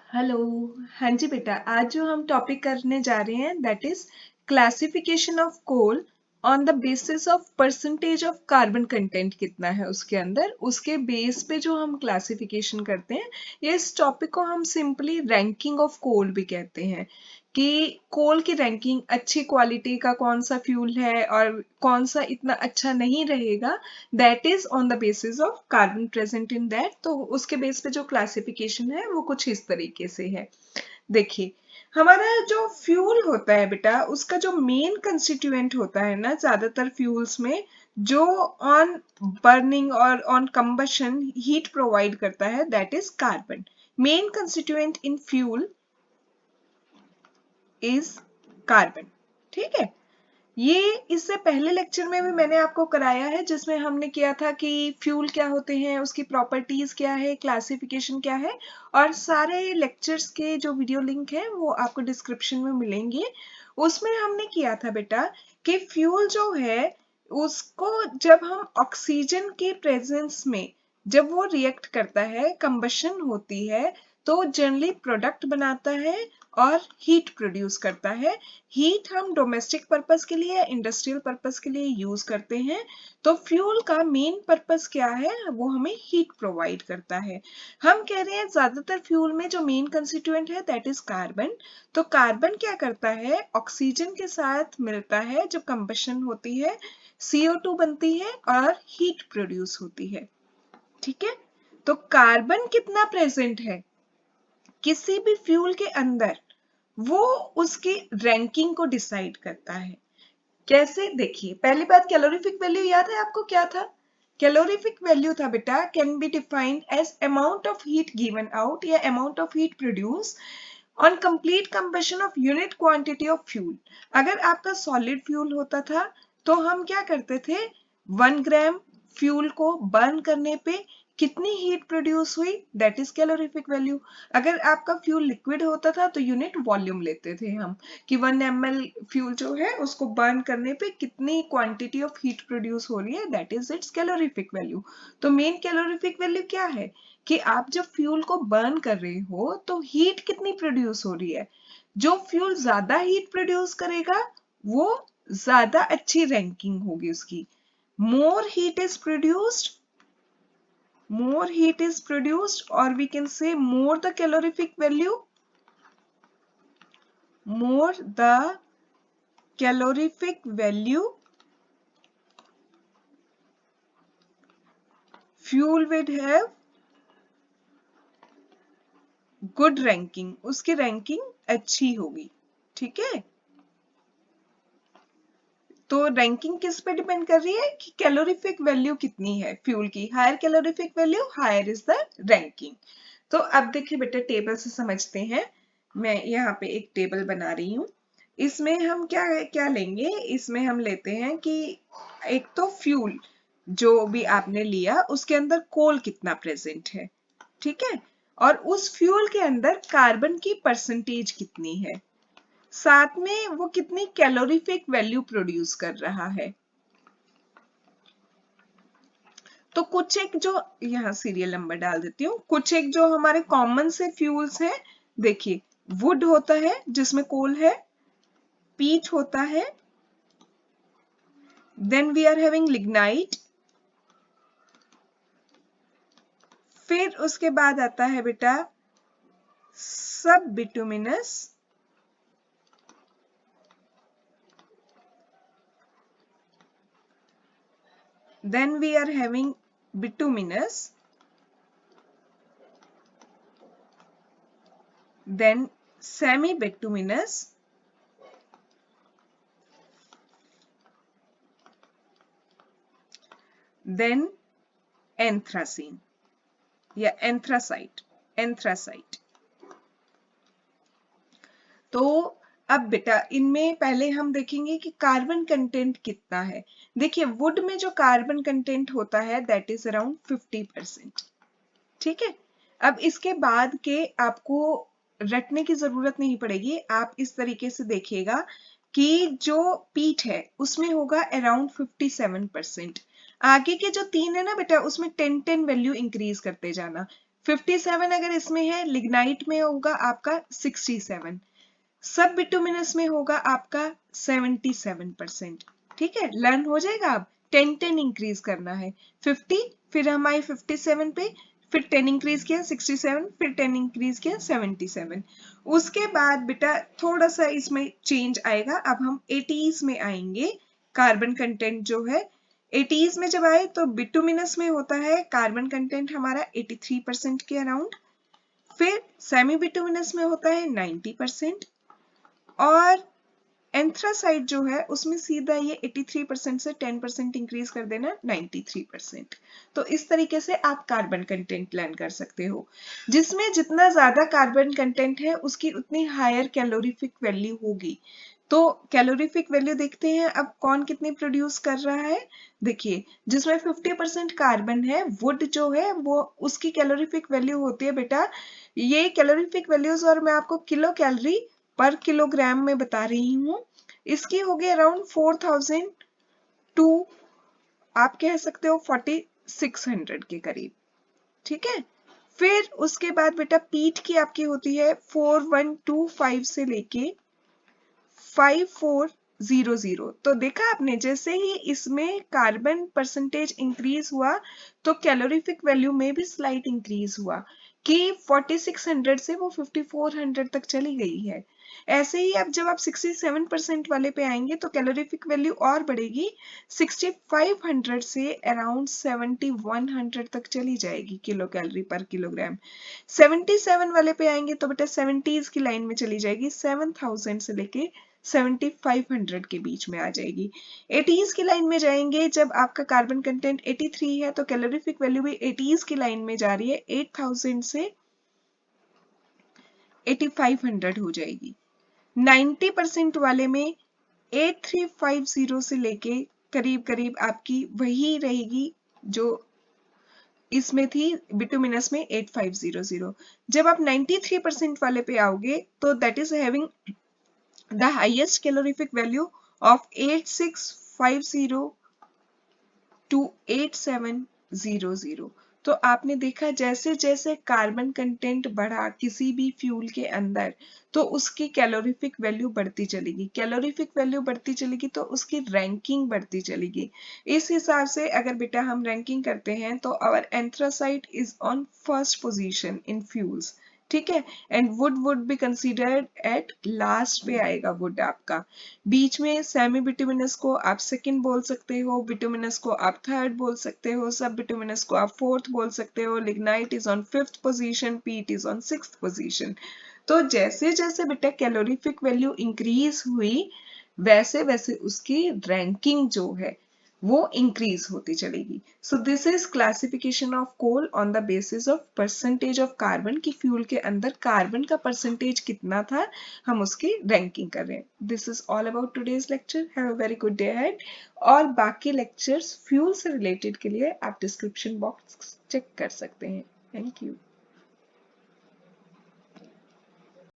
Hello. हाँ जी बेटा, आज जो हम टॉपिक करने जा रहे हैं that is classification of coal on the basis of percentage of carbon content कितना है उसके अंदर, उसके बेस पे जो हम क्लासिफिकेशन करते हैं। ये इस टॉपिक को हम सिंपली रैंकिंग ऑफ कोल भी कहते हैं कि कोल की रैंकिंग अच्छी क्वालिटी का कौन सा फ्यूल है और कौन सा इतना अच्छा नहीं रहेगा, that is on the basis of carbon present in that. तो उसके बेस पे जो क्लासिफिकेशन है वो कुछ इस तरीके से है। देखिए, हमारा जो फ्यूल होता है बेटा, उसका जो मेन कंस्टिट्यूएंट होता है ना, ज्यादातर फ्यूल्स में जो ऑन बर्निंग और ऑन कंबशन हीट प्रोवाइड करता है that is carbon. Main constituent in fuel is carbon. ठीक है। ये इससे पहले लेक्चर में भी मैंने आपको कराया है, जिसमें हमने किया था कि फ्यूल क्या होते हैं, उसकी प्रॉपर्टीज क्या है, क्लासिफिकेशन क्या है। और सारे लेक्चर्स के जो वीडियो लिंक है वो आपको डिस्क्रिप्शन में मिलेंगे। उसमें हमने किया था बेटा कि फ्यूल जो है उसको जब हम ऑक्सीजन के प्रेजेंस में जब वो रिएक्ट करता है, कंबशन होती है, तो जनरली प्रोडक्ट बनाता है और हीट प्रोड्यूस करता है। हीट हम डोमेस्टिक पर्पस के लिए, इंडस्ट्रियल पर्पस के लिए यूज करते हैं। तो फ्यूल का मेन पर्पस क्या है, वो हमें हीट प्रोवाइड करता है। हम कह रहे हैं ज्यादातर फ्यूल में जो मेन कंस्टिट्यूएंट है दैट इज कार्बन। तो कार्बन क्या करता है, ऑक्सीजन के साथ मिलता है, जब कंबशन होती है CO2 बनती है और हीट प्रोड्यूस होती है। ठीक है। तो कार्बन कितना प्रेजेंट है किसी भी फ्यूल के अंदर, वो उसकी रैंकिंग को डिसाइड करता है। कैसे, देखिए, पहली बात, कैलोरीफिक वैल्यू याद है आपको क्या था? कैलोरीफिक वैल्यू था बेटा, can be defined as amount of heat given out या amount of heat produce on complete combustion of unit quantity of fuel. अगर आपका सॉलिड फ्यूल होता था तो हम क्या करते थे, 1 ग्राम फ्यूल को बर्न करने पे कितनी हीट प्रोड्यूस हुई, दैट इज कैलोरीफिक वैल्यू। अगर आपका फ्यूल लिक्विड होता था तो यूनिट वॉल्यूम लेते थे हम, कि 1 ml फ्यूल जो है उसको बर्न करने पे कितनी क्वांटिटी ऑफ हीट प्रोड्यूस हो रही है, that is it's calorific value. तो मेन कैलोरीफिक वैल्यू क्या है कि आप जब फ्यूल को बर्न कर रहे हो तो हीट कितनी प्रोड्यूस हो रही है। जो फ्यूल ज्यादा हीट प्रोड्यूस करेगा वो ज्यादा अच्छी रैंकिंग होगी उसकी। More heat is produced, more heat is produced, or we can say more the calorific value, more the calorific value, fuel would have good ranking, उसकी रैंकिंग अच्छी होगी। ठीक है। तो रैंकिंग किस पे डिपेंड कर रही है कि कैलोरीफिक वैल्यू कितनी है फ्यूल की। Higher calorific value, higher is the ranking. तो अब देखिए बेटा, टेबल से समझते हैं। मैं यहाँ पे एक टेबल बना रही हूँ। इसमें हम क्या क्या लेंगे, इसमें हम लेते हैं कि एक तो फ्यूल जो भी आपने लिया उसके अंदर कोल कितना प्रेजेंट है। ठीक है। और उस फ्यूल के अंदर कार्बन की परसेंटेज कितनी है, साथ में वो कितनी कैलोरीफिक वैल्यू प्रोड्यूस कर रहा है। तो कुछ एक जो, यहाँ सीरियल नंबर डाल देती हूँ, कुछ एक जो हमारे कॉमन से फ्यूल्स हैं। देखिए, वुड होता है जिसमें कोल है, पीच होता है, then we are having lignite, फिर उसके बाद आता है बेटा सब bituminous, then we are having bituminous, then semi-bituminous, then anthracene या एंथ्रासाइट। तो अब बेटा इनमें पहले हम देखेंगे कि कार्बन कंटेंट कितना है। देखिए, वुड में जो कार्बन कंटेंट होता है दैट इज अराउंड 50%। ठीक है। अब इसके बाद के आपको रटने की जरूरत नहीं पड़ेगी, आप इस तरीके से देखिएगा कि जो पीठ है उसमें होगा अराउंड 57%। आगे के जो 3 है ना बेटा, उसमें 10-10 वैल्यू इंक्रीज करते जाना। 57 अगर इसमें है, लिग्नाइट में होगा आपका 67, सब बिटुमिनस में होगा आपका 77%। ठीक है, लर्न हो जाएगा। अब 10 इंक्रीज करना है, 50, फिर हम आए 57 पे, फिर 10 इंक्रीज किया 67, फिर 10 इंक्रीज किया 77। उसके बाद बेटा थोड़ा सा इसमें चेंज आएगा, अब हम 80s में आएंगे। कार्बन कंटेंट जो है 80s में जब आए तो बिटुमिनस में होता है कार्बन कंटेंट हमारा 83% के अराउंड, फिर सेमी बिटुमिनस में होता है 90%, और एंथ्रासाइट जो है उसमें सीधा ये 83% से 10% इंक्रीज कर देना 93%। तो इस तरीके से आप कार्बन कंटेंट लर्न कर सकते हो। जिसमें जितना ज्यादा कार्बन कंटेंट है उसकी उतनी हायर कैलोरीफिक वैल्यू होगी। तो कैलोरीफिक वैल्यू देखते हैं अब कौन कितनी प्रोड्यूस कर रहा है। देखिए जिसमें 50% कार्बन है, वुड जो है वो उसकी कैलोरीफिक वैल्यू होती है बेटा, ये कैलोरीफिक वैल्यूज और मैं आपको किलो कैलोरी पर किलोग्राम में बता रही हूँ। इसकी होगी अराउंड 4000 टू आप कह सकते हो 4600 के करीब। ठीक है, फिर उसके बाद बेटा पीट की आपकी होती है 4125 से लेके 5400। तो देखा आपने, जैसे ही इसमें कार्बन परसेंटेज इंक्रीज हुआ तो कैलोरीफिक वैल्यू में भी स्लाइट इंक्रीज हुआ कि 4600 से वो 5400 तक चली गई है। ऐसे ही अब जब आप 67% वाले पे आएंगे तो कैलोरीफिक वैल्यू और बढ़ेगी, 6500 से अराउंड 7100 तक चली जाएगी किलो कैलोरी पर किलोग्राम। 77 वाले पे आएंगे तो बेटा 70s की लाइन में चली जाएगी, 7000 से लेके 7500 के बीच में आ जाएगी। 80s की लाइन में जाएंगे जब आपका कार्बन कंटेंट 83 है तो कैलोरीफिक वैल्यू भी 80s की लाइन में जा रही है, 8000 से 8500 हो जाएगी। 90% वाले में 8350 से लेके करीब करीब आपकी वही रहेगी जो इसमें थी बिटुमिनस में 8500। जब आप 93% वाले पे आओगे तो that is having the highest calorific value of 8650 to 8700। तो आपने देखा जैसे जैसे कार्बन कंटेंट बढ़ा किसी भी फ्यूल के अंदर तो उसकी कैलोरीफिक वैल्यू बढ़ती चलेगी, कैलोरीफिक वैल्यू बढ़ती चलेगी तो उसकी रैंकिंग बढ़ती चलेगी। इस हिसाब से अगर बेटा हम रैंकिंग करते हैं तो our anthracite is on first position in fuels. ठीक है, and wood be considered at last पे आएगा वुड आपका। बीच में सेमी बिटुमिनस को आप सेकंड बोल सकते हो, बिटुमिनस को आप थर्ड बोल सकते हो, सब बिटुमिनस को आप फोर्थ बोल सकते हो, lignite is on fifth position, पीट इज ऑन सिक्स्थ पोजीशन। तो जैसे जैसे बेटा कैलोरीफिक वैल्यू इंक्रीज हुई वैसे वैसे उसकी रैंकिंग जो है वो इंक्रीज होती चलेगी। So this is classification of coal on the basis of percentage of carbon की फ्यूल के अंदर कार्बन का परसेंटेज कितना था, हम उसकी रैंकिंग कर रहे हैं। This is all about today's lecture. Have a very good day ahead. और बाकी लेक्चर्स फ्यूल से रिलेटेड के लिए आप डिस्क्रिप्शन बॉक्स चेक कर सकते हैं। Thank you.